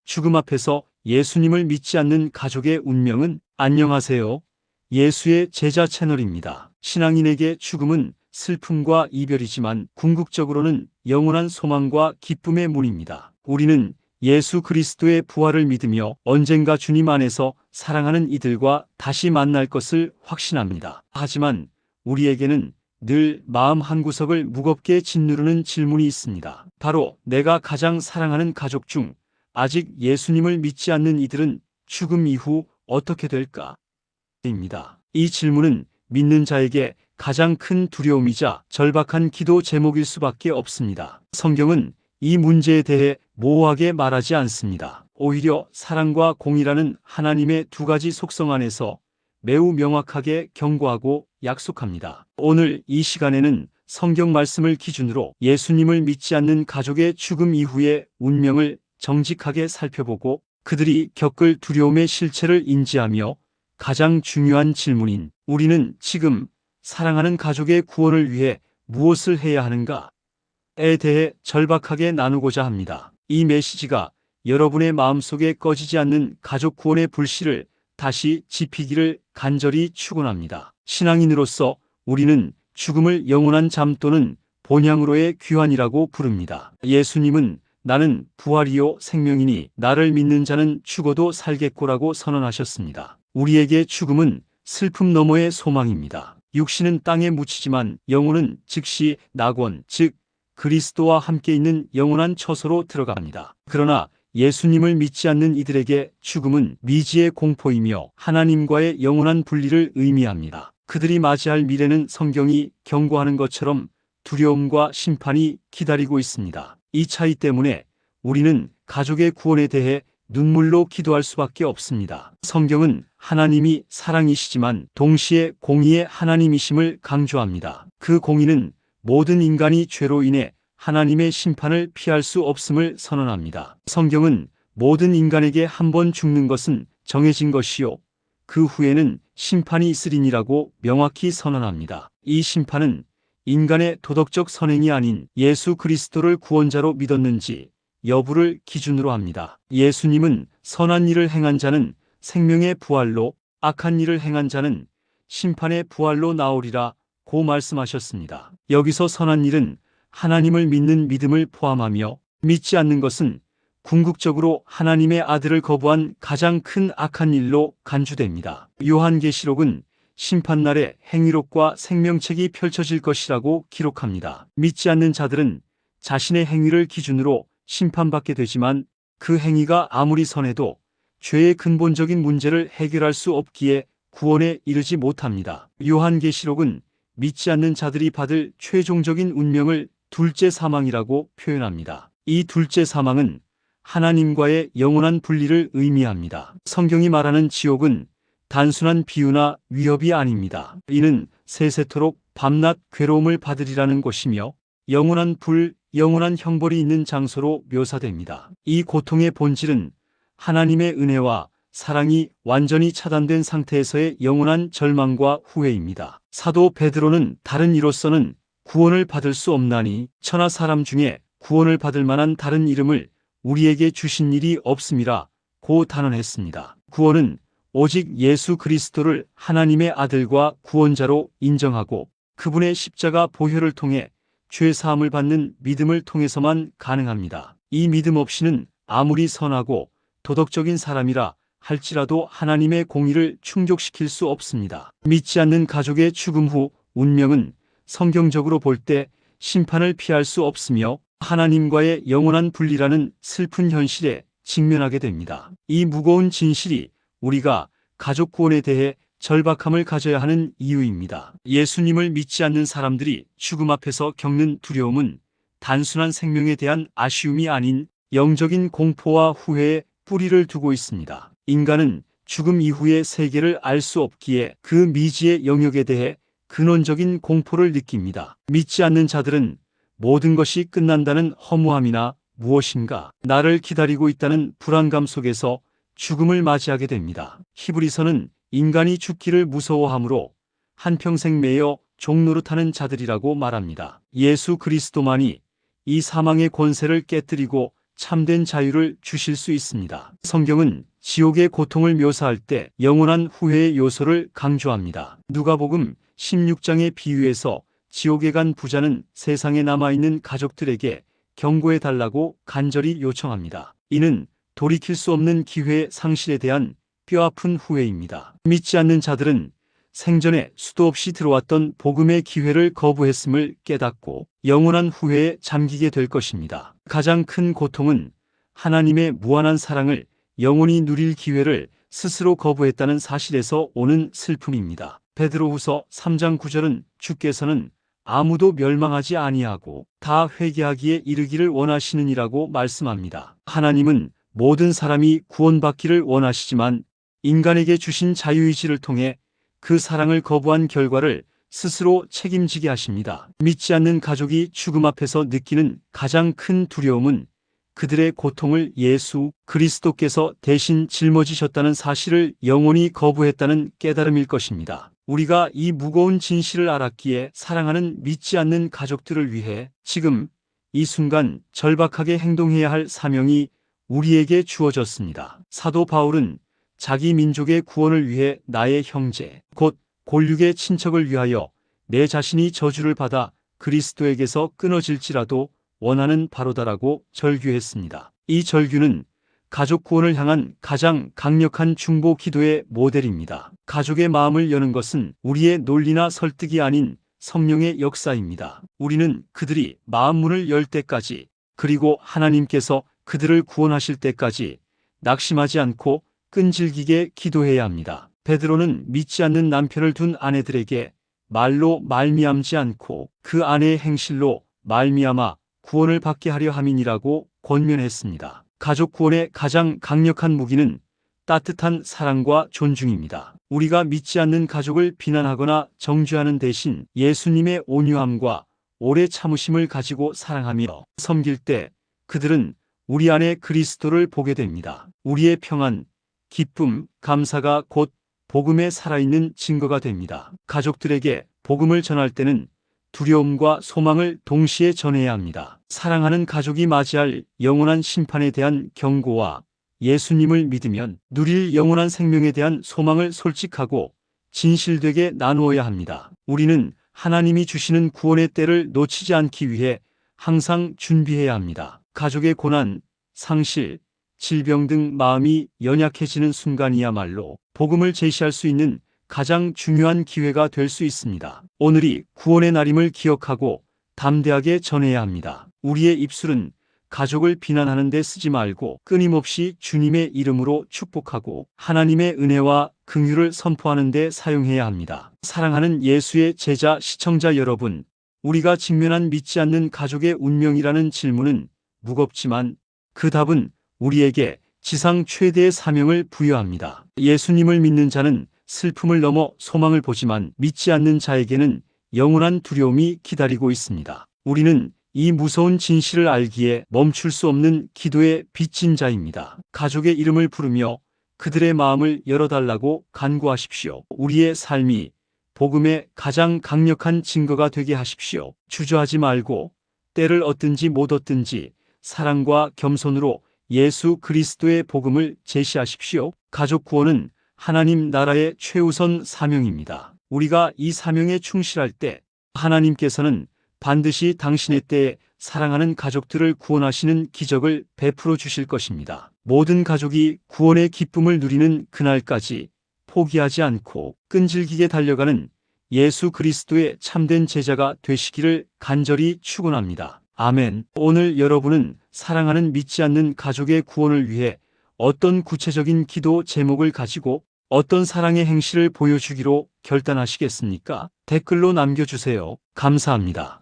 죽음 앞에서 예수님을 믿지 않는 가족의 운명은? 안녕하세요. 예수의 제자 채널입니다. 신앙인에게 죽음은 슬픔과 이별이지만 궁극적으로는 영원한 소망과 기쁨의 문입니다. 우리는 예수 그리스도의 부활을 믿으며 언젠가 주님 안에서 사랑하는 이들과 다시 만날 것을 확신합니다. 하지만 우리에게는 늘 마음 한구석을 무겁게 짓누르는 질문이 있습니다. 바로 내가 가장 사랑하는 가족 중 아직 예수님을 믿지 않는 이들은 죽음 이후 어떻게 될까? 입니다. 이 질문은 믿는 자에게 가장 큰 두려움이자 절박한 기도 제목일 수밖에 없습니다. 성경은 이 문제에 대해 모호하게 말하지 않습니다. 오히려 사랑과 공의라는 하나님의 두 가지 속성 안에서 매우 명확하게 경고하고 약속합니다. 오늘 이 시간에는 성경 말씀을 기준으로 예수님을 믿지 않는 가족의 죽음 이후의 운명을 정직하게 살펴보고 그들이 겪을 두려움의 실체를 인지하며 가장 중요한 질문인 우리는 지금 사랑하는 가족의 구원을 위해 무엇을 해야 하는가에 대해 절박하게 나누고자 합니다. 이 메시지가 여러분의 마음속에 꺼지지 않는 가족 구원의 불씨를 다시 지피기를 간절히 축원합니다. 신앙인으로서 우리는 죽음을 영원한 잠 또는 본향으로의 귀환이라고 부릅니다. 예수님은 나는 부활이요 생명이니 나를 믿는 자는 죽어도 살겠고라고 선언하셨습니다. 우리에게 죽음은 슬픔 너머의 소망입니다. 육신은 땅에 묻히지만 영혼은 즉시 낙원, 즉 그리스도와 함께 있는 영원한 처소로 들어갑니다. 그러나 예수님을 믿지 않는 이들에게 죽음은 미지의 공포이며 하나님과의 영원한 분리를 의미합니다. 그들이 맞이할 미래는 성경이 경고하는 것처럼 두려움과 심판이 기다리고 있습니다. 이 차이 때문에 우리는 가족의 구원에 대해 눈물로 기도할 수밖에 없습니다. 성경은 하나님이 사랑이시지만 동시에 공의의 하나님이심을 강조합니다. 그 공의는 모든 인간이 죄로 인해 하나님의 심판을 피할 수 없음을 선언합니다. 성경은 모든 인간에게 한 번 죽는 것은 정해진 것이요 그 후에는 심판이 있으리니라고 명확히 선언합니다. 이 심판은 인간의 도덕적 선행이 아닌 예수 그리스도를 구원자로 믿었는지 여부를 기준으로 합니다. 예수님은 선한 일을 행한 자는 생명의 부활로 악한 일을 행한 자는 심판의 부활로 나오리라 고 말씀하셨습니다. 여기서 선한 일은 하나님을 믿는 믿음을 포함하며 믿지 않는 것은 궁극적으로 하나님의 아들을 거부한 가장 큰 악한 일로 간주됩니다. 요한계시록은 심판날에 행위록과 생명책이 펼쳐질 것이라고 기록합니다. 믿지 않는 자들은 자신의 행위를 기준으로 심판받게 되지만 그 행위가 아무리 선해도 죄의 근본적인 문제를 해결할 수 없기에 구원에 이르지 못합니다. 요한계시록은 믿지 않는 자들이 받을 최종적인 운명을 둘째 사망이라고 표현합니다. 이 둘째 사망은 하나님과의 영원한 분리를 의미합니다. 성경이 말하는 지옥은 단순한 비유나 위협이 아닙니다. 이는 세세토록 밤낮 괴로움을 받으리라는 것이며 영원한 불, 영원한 형벌이 있는 장소로 묘사됩니다. 이 고통의 본질은 하나님의 은혜와 사랑이 완전히 차단된 상태에서의 영원한 절망과 후회입니다. 사도 베드로는 다른 이로서는 구원을 받을 수 없나니 천하 사람 중에 구원을 받을 만한 다른 이름을 우리에게 주신 일이 없음이라 고 단언했습니다. 구원은 오직 예수 그리스도를 하나님의 아들과 구원자로 인정하고 그분의 십자가 보혈을 통해 죄 사함을 받는 믿음을 통해서만 가능합니다. 이 믿음 없이는 아무리 선하고 도덕적인 사람이라 할지라도 하나님의 공의를 충족시킬 수 없습니다. 믿지 않는 가족의 죽음 후 운명은 성경적으로 볼 때 심판을 피할 수 없으며 하나님과의 영원한 분리라는 슬픈 현실에 직면하게 됩니다. 이 무거운 진실이 우리가 가족 구원에 대해 절박함을 가져야 하는 이유입니다. 예수님을 믿지 않는 사람들이 죽음 앞에서 겪는 두려움은 단순한 생명에 대한 아쉬움이 아닌 영적인 공포와 후회에 뿌리를 두고 있습니다. 인간은 죽음 이후의 세계를 알 수 없기에 그 미지의 영역에 대해 근원적인 공포를 느낍니다. 믿지 않는 자들은 모든 것이 끝난다는 허무함이나 무엇인가 나를 기다리고 있다는 불안감 속에서 죽음을 맞이하게 됩니다. 히브리서는 인간이 죽기를 무서워하므로 한평생 매여 종노릇하는 자들이라고 말합니다. 예수 그리스도만이 이 사망의 권세를 깨뜨리고 참된 자유를 주실 수 있습니다. 성경은 지옥의 고통을 묘사할 때 영원한 후회의 요소를 강조합니다. 누가복음 16장의 비유에서 지옥에 간 부자는 세상에 남아있는 가족들에게 경고해 달라고 간절히 요청합니다. 이는 돌이킬 수 없는 기회의 상실에 대한 뼈아픈 후회입니다. 믿지 않는 자들은 생전에 수도 없이 들어왔던 복음의 기회를 거부했음을 깨닫고 영원한 후회에 잠기게 될 것입니다. 가장 큰 고통은 하나님의 무한한 사랑을 영원히 누릴 기회를 스스로 거부했다는 사실에서 오는 슬픔입니다. 베드로후서 3장 9절은 주께서는 아무도 멸망하지 아니하고 다 회개하기에 이르기를 원하시느니라고 말씀합니다. 하나님은 모든 사람이 구원받기를 원하시지만 인간에게 주신 자유의지를 통해 그 사랑을 거부한 결과를 스스로 책임지게 하십니다. 믿지 않는 가족이 죽음 앞에서 느끼는 가장 큰 두려움은 그들의 고통을 예수 그리스도께서 대신 짊어지셨다는 사실을 영원히 거부했다는 깨달음일 것입니다. 우리가 이 무거운 진실을 알았기에 사랑하는 믿지 않는 가족들을 위해 지금 이 순간 절박하게 행동해야 할 사명이 우리에게 주어졌습니다. 사도 바울은 자기 민족의 구원을 위해 나의 형제, 곧 골육의 친척을 위하여 내 자신이 저주를 받아 그리스도에게서 끊어질지라도 원하는 바로다라고 절규했습니다. 이 절규는 가족 구원을 향한 가장 강력한 중보 기도의 모델입니다. 가족의 마음을 여는 것은 우리의 논리나 설득이 아닌 성령의 역사입니다. 우리는 그들이 마음 문을 열 때까지, 그리고 하나님께서 그들을 구원하실 때까지 낙심하지 않고 끈질기게 기도해야 합니다. 베드로는 믿지 않는 남편을 둔 아내들에게 말로 말미암지 않고 그 아내의 행실로 말미암아 구원을 받게 하려 함이니라고 권면했습니다. 가족 구원의 가장 강력한 무기는 따뜻한 사랑과 존중입니다. 우리가 믿지 않는 가족을 비난하거나 정죄하는 대신 예수님의 온유함과 오래 참으심을 가지고 사랑하며 섬길 때 그들은 우리 안에 그리스도를 보게 됩니다. 우리의 평안, 기쁨, 감사가 곧 복음에 살아있는 증거가 됩니다. 가족들에게 복음을 전할 때는 두려움과 소망을 동시에 전해야 합니다. 사랑하는 가족이 맞이할 영원한 심판에 대한 경고와 예수님을 믿으면 누릴 영원한 생명에 대한 소망을 솔직하고 진실되게 나누어야 합니다. 우리는 하나님이 주시는 구원의 때를 놓치지 않기 위해 항상 준비해야 합니다. 가족의 고난, 상실, 질병 등 마음이 연약해지는 순간이야말로 복음을 제시할 수 있는 가장 중요한 기회가 될 수 있습니다. 오늘이 구원의 날임을 기억하고 담대하게 전해야 합니다. 우리의 입술은 가족을 비난하는 데 쓰지 말고 끊임없이 주님의 이름으로 축복하고 하나님의 은혜와 긍휼을 선포하는 데 사용해야 합니다. 사랑하는 예수의 제자 시청자 여러분, 우리가 직면한 믿지 않는 가족의 운명이라는 질문은 무겁지만 그 답은 우리에게 지상 최대의 사명을 부여합니다. 예수님을 믿는 자는 슬픔을 넘어 소망을 보지만 믿지 않는 자에게는 영원한 두려움이 기다리고 있습니다. 우리는 이 무서운 진실을 알기에 멈출 수 없는 기도의 빚진 자입니다. 가족의 이름을 부르며 그들의 마음을 열어달라고 간구하십시오. 우리의 삶이 복음의 가장 강력한 증거가 되게 하십시오. 주저하지 말고 때를 얻든지 못 얻든지 사랑과 겸손으로 예수 그리스도의 복음을 제시하십시오. 가족 구원은 하나님 나라의 최우선 사명입니다. 우리가 이 사명에 충실할 때 하나님께서는 반드시 당신의 때에 사랑하는 가족들을 구원하시는 기적을 베풀어 주실 것입니다. 모든 가족이 구원의 기쁨을 누리는 그날까지 포기하지 않고 끈질기게 달려가는 예수 그리스도의 참된 제자가 되시기를 간절히 축원합니다. 아멘. 오늘 여러분은 사랑하는 믿지 않는 가족의 구원을 위해 어떤 구체적인 기도 제목을 가지고 어떤 사랑의 행실을 보여주기로 결단하시겠습니까? 댓글로 남겨주세요. 감사합니다.